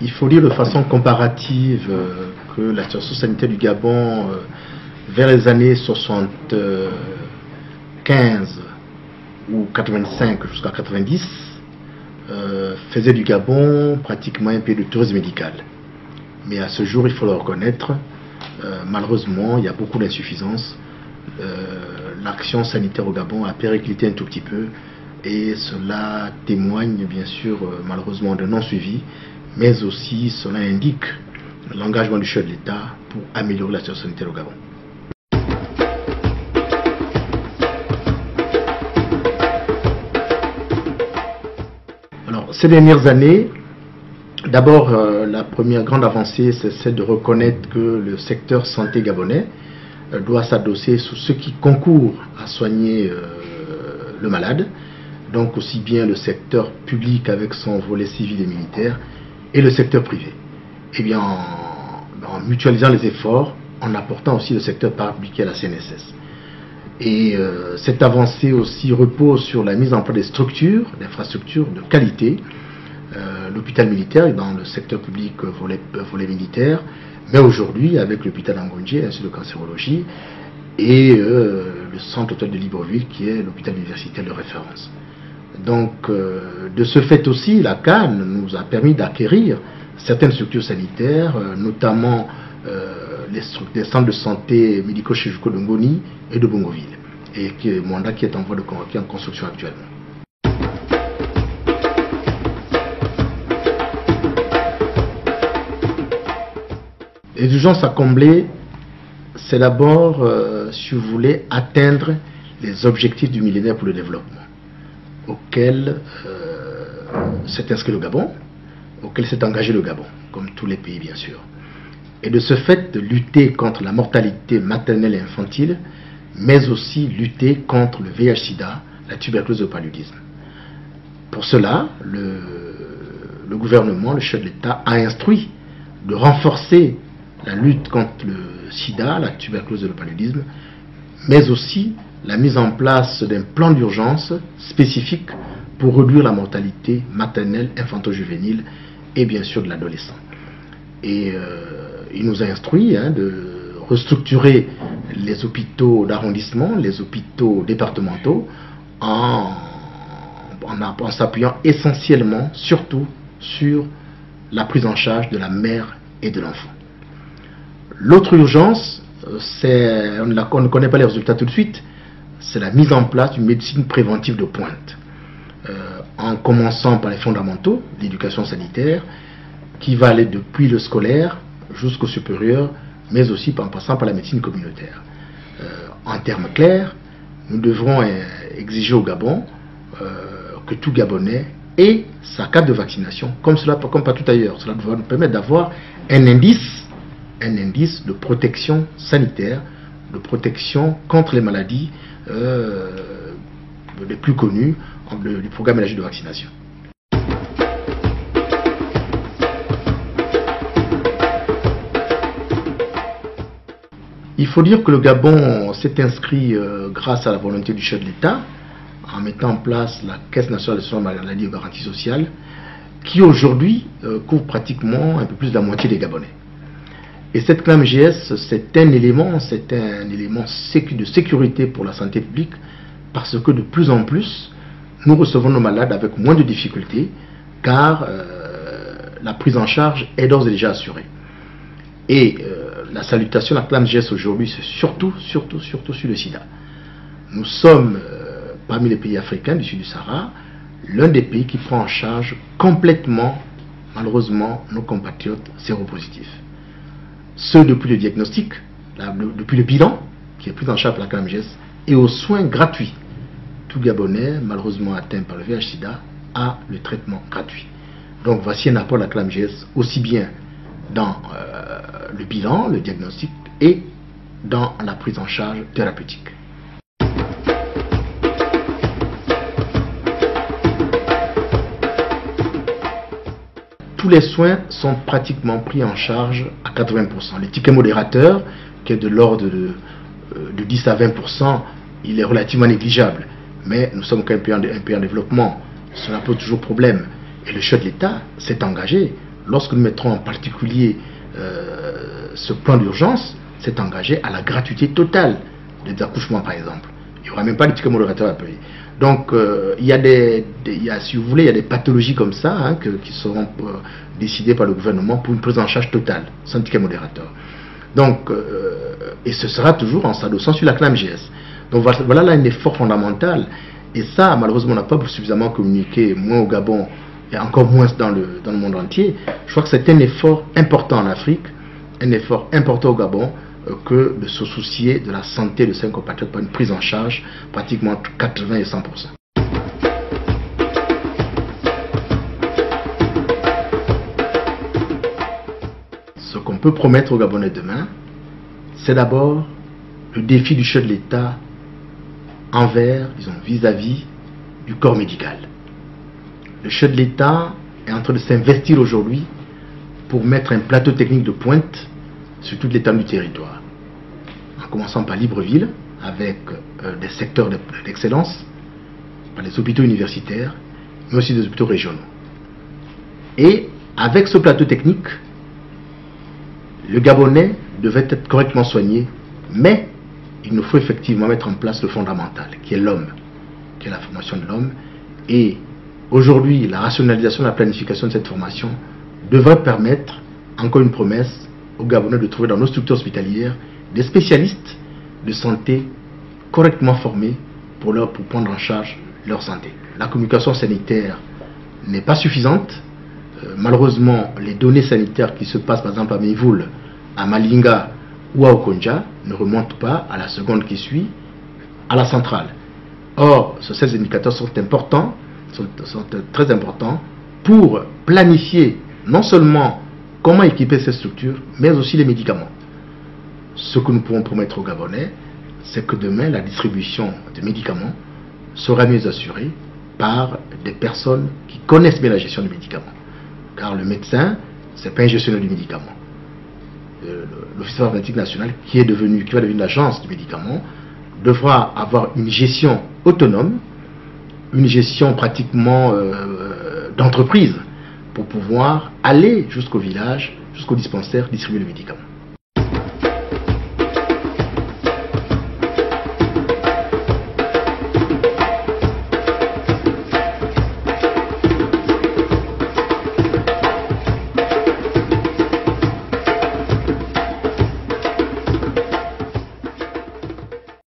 Il faut dire de façon comparative que la situation sanitaire du Gabon, vers les années 75 ou 85 jusqu'à 90, faisait du Gabon pratiquement un pays de tourisme médical. Mais à ce jour, il faut le reconnaître, malheureusement, il y a beaucoup d'insuffisances. L'action sanitaire au Gabon a périclité un tout petit peu et cela témoigne bien sûr malheureusement de non-suivi, mais aussi cela indique l'engagement du chef de l'État pour améliorer la situation sanitaire au Gabon. Alors, ces dernières années, d'abord, la première grande avancée, c'est celle de reconnaître que le secteur santé gabonais doit s'adosser sur ceux qui concourent à soigner le malade, donc aussi bien le secteur public avec son volet civil et militaire, et le secteur privé. Et bien, en mutualisant les efforts, en apportant aussi le secteur parapublic à la CNSS. Et cette avancée aussi repose sur la mise en place des structures, d'infrastructures de qualité, l'hôpital militaire dans le secteur public volet militaire, mais aujourd'hui avec l'hôpital Angonje, l'Institut de cancérologie, et le centre hôtel de Libreville qui est l'hôpital universitaire de référence. Donc de ce fait aussi, la CAN nous a permis d'acquérir certaines structures sanitaires, notamment les centres de santé médico-chirurgicaux de Ngoni et de Bongoville, et mandat qui est en voie qui est en construction actuellement. Les urgences à combler, c'est d'abord, si vous voulez, atteindre les objectifs du millénaire pour le développement, auxquels s'est inscrit le Gabon, auquel s'est engagé le Gabon, comme tous les pays bien sûr. Et de ce fait, de lutter contre la mortalité maternelle et infantile, mais aussi lutter contre le VIH-Sida, la tuberculose et le paludisme. Pour cela, le gouvernement, le chef de l'État, a instruit de renforcer la lutte contre le sida, la tuberculose et le paludisme, mais aussi la mise en place d'un plan d'urgence spécifique pour réduire la mortalité maternelle, infanto-juvénile et bien sûr de l'adolescent. Et il nous a instruit de restructurer les hôpitaux d'arrondissement, les hôpitaux départementaux, en s'appuyant essentiellement, surtout, sur la prise en charge de la mère et de l'enfant. L'autre urgence, on ne connaît pas les résultats tout de suite, c'est la mise en place d'une médecine préventive de pointe, en commençant par les fondamentaux, l'éducation sanitaire, qui va aller depuis le scolaire jusqu'au supérieur, mais aussi en passant par la médecine communautaire. En termes clairs, nous devrons exiger au Gabon que tout Gabonais ait sa carte de vaccination, comme partout ailleurs. Cela va nous permettre d'avoir un indice de protection sanitaire, de protection contre les maladies les plus connues du programme élargi de vaccination. Il faut dire que le Gabon s'est inscrit grâce à la volonté du chef de l'État en mettant en place la Caisse nationale d'assurance maladie et garantie sociale qui aujourd'hui couvre pratiquement un peu plus de la moitié des Gabonais. Et cette CLAMGS, c'est un élément de sécurité pour la santé publique parce que de plus en plus, nous recevons nos malades avec moins de difficultés car la prise en charge est d'ores et déjà assurée. Et la salutation, la CLAMGS aujourd'hui, c'est surtout sur le sida. Nous sommes, parmi les pays africains du sud du Sahara, l'un des pays qui prend en charge complètement, malheureusement, nos compatriotes séropositifs. Ceux depuis le diagnostic, depuis le bilan, qui est pris en charge par la CLAMGS, et aux soins gratuits. Tout Gabonais, malheureusement atteint par le VIH-Sida, a le traitement gratuit. Donc voici un apport de la CLAMGS, aussi bien dans le bilan, le diagnostic, et dans la prise en charge thérapeutique. Tous les soins sont pratiquement pris en charge à 80%. Les tickets modérateurs, qui est de l'ordre de 10 à 20%, il est relativement négligeable. Mais nous sommes quand même un pays en développement. Cela pose toujours problème. Et le chef de l'État s'est engagé lorsque nous mettrons en particulier ce plan d'urgence, s'est engagé à la gratuité totale des accouchements, par exemple. Il n'y aura même pas de ticket modérateur à payer. Donc, il y a, si vous voulez, il y a des pathologies comme ça hein, qui seront décidées par le gouvernement pour une prise en charge totale, sans ticket modérateur. Donc, et ce sera toujours en s'adossant sur la CNAMGS. Donc voilà là un effort fondamental. Et ça, malheureusement, on n'a pas suffisamment communiqué, moins au Gabon et encore moins dans le monde entier. Je crois que c'est un effort important en Afrique, un effort important au Gabon, que de se soucier de la santé de ses compatriotes par une prise en charge pratiquement entre 80 et 100%. Ce qu'on peut promettre aux Gabonais demain, c'est d'abord le défi du chef de l'État envers, disons, vis-à-vis du corps médical. Le chef de l'État est en train de s'investir aujourd'hui pour mettre un plateau technique de pointe sur toute l'étendue du territoire. En commençant par Libreville, avec des secteurs d'excellence, par les hôpitaux universitaires, mais aussi des hôpitaux régionaux. Et avec ce plateau technique, le Gabonais devait être correctement soigné, mais il nous faut effectivement mettre en place le fondamental, qui est l'homme, qui est la formation de l'homme. Et aujourd'hui, la rationalisation de la planification de cette formation devrait permettre, encore une promesse, aux Gabonais de trouver dans nos structures hospitalières des spécialistes de santé correctement formés pour prendre en charge leur santé. La communication sanitaire n'est pas suffisante. Malheureusement, les données sanitaires qui se passent par exemple à Mévoul, à Malinga ou à Okonja ne remontent pas à la seconde qui suit à la centrale. Or, ces indicateurs sont importants, sont très importants pour planifier non seulement comment équiper ces structures, mais aussi les médicaments. Ce que nous pouvons promettre aux Gabonais, c'est que demain, la distribution de médicaments sera mieux assurée par des personnes qui connaissent bien la gestion du médicament. Car le médecin, ce n'est pas un gestionnaire du médicament. L'Office pharmaceutique national, qui va devenir l'agence du médicament, devra avoir une gestion autonome, une gestion pratiquement d'entreprise, pour pouvoir aller jusqu'au village, jusqu'au dispensaire, distribuer le médicament.